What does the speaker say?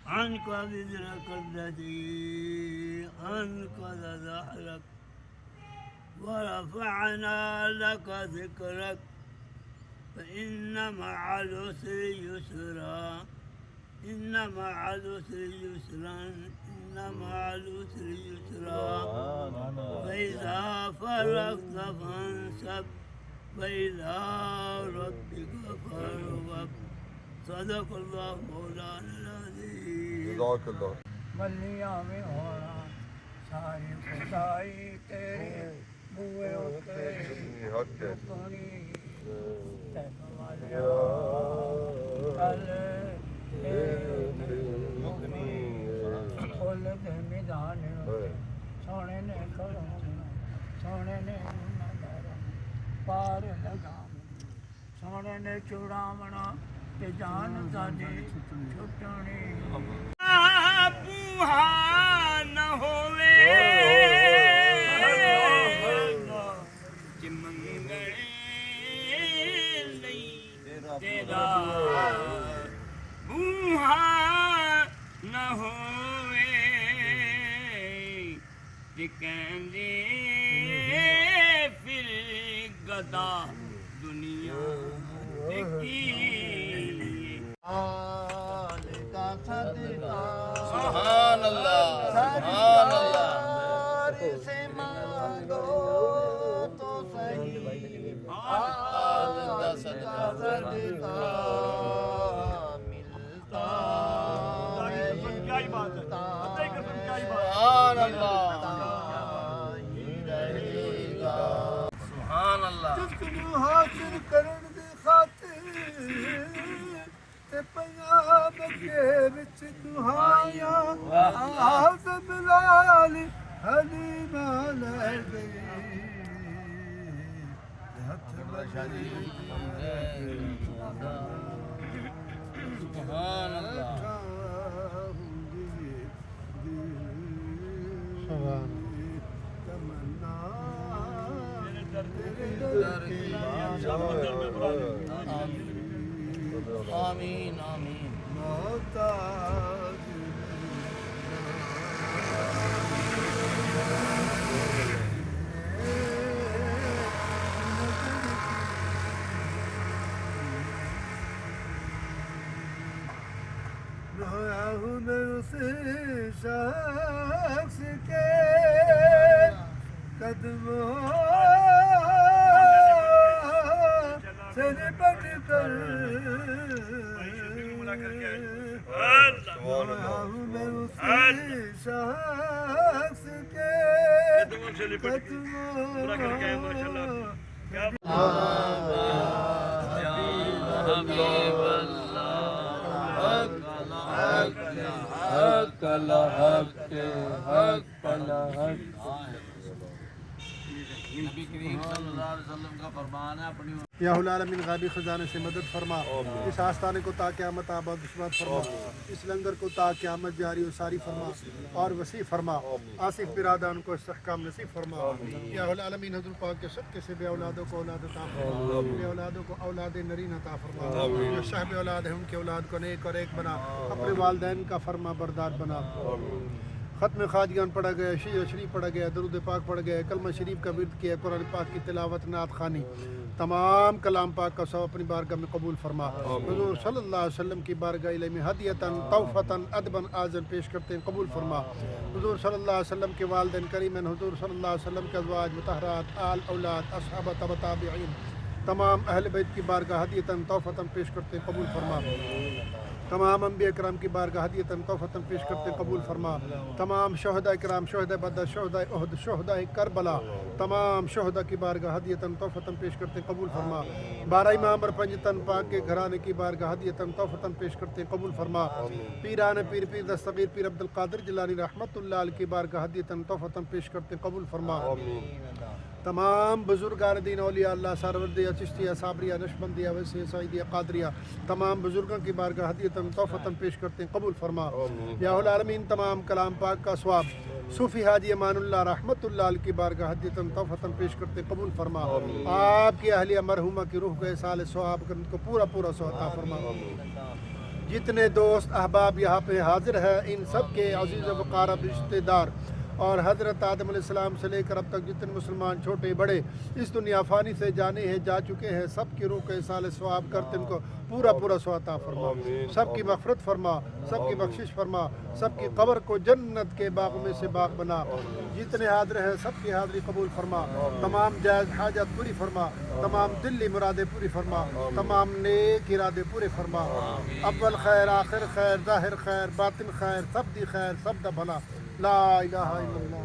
عنك وزرك الذي أنقذ ظهرك ورفعنا لك ذكرك فإن مع العسر يسرا إن مع العسر يسرا إن مع العسر يسرا فإذا فرغت فانصب وإلى ربك فارغب صدق الله مولانا العظيم جزاك الله मलिया में होना सारी खुदाई तेरी बुए उते पानी तकवालिया कल फुल दे मैदान सोने ने करो सोने ने पार लगा सोने ने चुड़ावना ते जान साडी छुटनी बूहा न होवे चिमंगले तेरा बूहा न होवे कहंदे फिर गदा दुनिया देखी सुभान अल्लाह सुभान अल्लाह से मांगो तो सही सदका सदका मिलता है क्या बात है सुभान अल्लाह सुभान अल्लाह जिसको हासिल करने दी खातिर ते पंजाब के विच दुहाइयां आज़म लाली हलीमा ले गई हथ बशादी सुभान अल्लाह तमन्ना आमीन आमीन मोहताज रोया हूँ मैं उस शख्स के कदमों से निपट कर रोया हूँ मैं उस शख्स के कदमों हबीब अल्लाह हक अल हक नबी करीम सल्लल्लाहु अलैहि वसल्लम का फरमान है अपनी या हुल आलमीन गायबी खजाने से मदद फरमा, इस आस्थाने को ता क़यामत आबाद दुश्मन फरमा, इस लंगर को ता क़यामत जारी व सारी फरमा और वसी फरमा, आसिफ बिरादान को इस्तेहकाम नसीब फरमा। या हुल आलमीन हज़रत पाक के सदक़े से बे औलादों को औलाद अता फरमा, बे औलादों को औलाद नरीन अता फरमा, जो साहिब औलाद है उनके औलाद को नेक और एक बना, अपने वालिदैन का फरमा बरदार बना। ख़त्म ख़ादियान पढ़ा गया, शीर शरीफ पढ़ा गया, दरूद पाक पढ़ा गया, कलमा शरीफ का विर्द किया, कुरान पाक की तिलावत, नात खानी, तमाम कलाम पाक का सब अपनी बारगाह में कबूल फरमा। हुज़ूर सल्लल्लाहु अलैहि वसल्लम की बारगाह में हदियतन तौफ़तन अदबन आज़न पेश करते हैं, कबूल फरमा। हुज़ूर सल्लल्लाहु अलैहि वसल्लम के वालिदैन करीमन, हुज़ूर सल्लल्लाहु अलैहि वसल्लम के अज़वाज मुतहहरात, आल औलाद, असहाब तब ताबिईन, तमाम अहल बैत की बारगाह हदियतन तौफ़तन पेश करते हैं, कबूल फरमा। तमाम अंबिया कराम की बारगाह हदियतन तौफ़तन पेश करते कबूल फरमा। तमाम शहदा कराम, शहदा बदर, शहदा उहद, शहदा करबला, तमाम शहदा की बारगाह हदियतन तौफ़तन पेश करते कबूल फरमा। 12 इमाम और पंजतन पाक के घराने की बारगाह हदियतन तौफ़तन पेश करते कबूल फरमा। पीरान पीर पीर दस्तगीर पीर अब्दुल कादिर जिलानी रहमतुल्लाह अलैह की बारगाह हदियतन तौफ़तन पेश करते कबूल फरमा। तमाम बुजुर्गान दीन औलिया अल्लाह सरवरदिया चिश्तिया साबरिया नशबंदिया वैसे सईदिया कादरिया, तमाम बुजुर्गों की बारगाह हदियतन तौफ़तन पेश करते हैं, कबूल फरमा। या हुल आलमीन तमाम कलाम पाक का स्वाब सूफ़ी हाजी अमानुल्लाह रहमतुल्लाह अलैह की बारगाह हदियतन तौफ़तन पेश करते हैं, कबूल फरमा। आपकी अहलिया मरहुमा की रूह के साल स्वाब को पूरा पूरा सौता फरमा। जितने दोस्त अहबाब यहाँ पे हाजिर है, इन सब के अज़ीज़ वक़ारब रिश्तेदार और हज़रत आदम अलैहिस्सलाम से लेकर अब तक जितने मुसलमान छोटे बड़े इस दुनिया फ़ानी से जाने हैं जा चुके हैं, सब की रूह के साल सवाब करते इनको पूरा पूरा स्वाता फरमा। सबकी मग़फ़िरत फरमा, सबकी बख्शिश फरमा, सबकी कब्र को जन्नत के बाग में से बाग बना। जितने हाजिर हैं सबकी हाज़िरी कबूल फरमा, तमाम जायज़ हाजत पूरी फरमा, तमाम दिल्ली मुरादें पूरी फरमा, तमाम नेक इरादे पूरे फरमा। अव्वल खैर, आखिर खैर, ज़ाहिर खैर, बातिन खैर, सब दी खैर, सब दा भला। ला इलाहा इल्लल्लाह।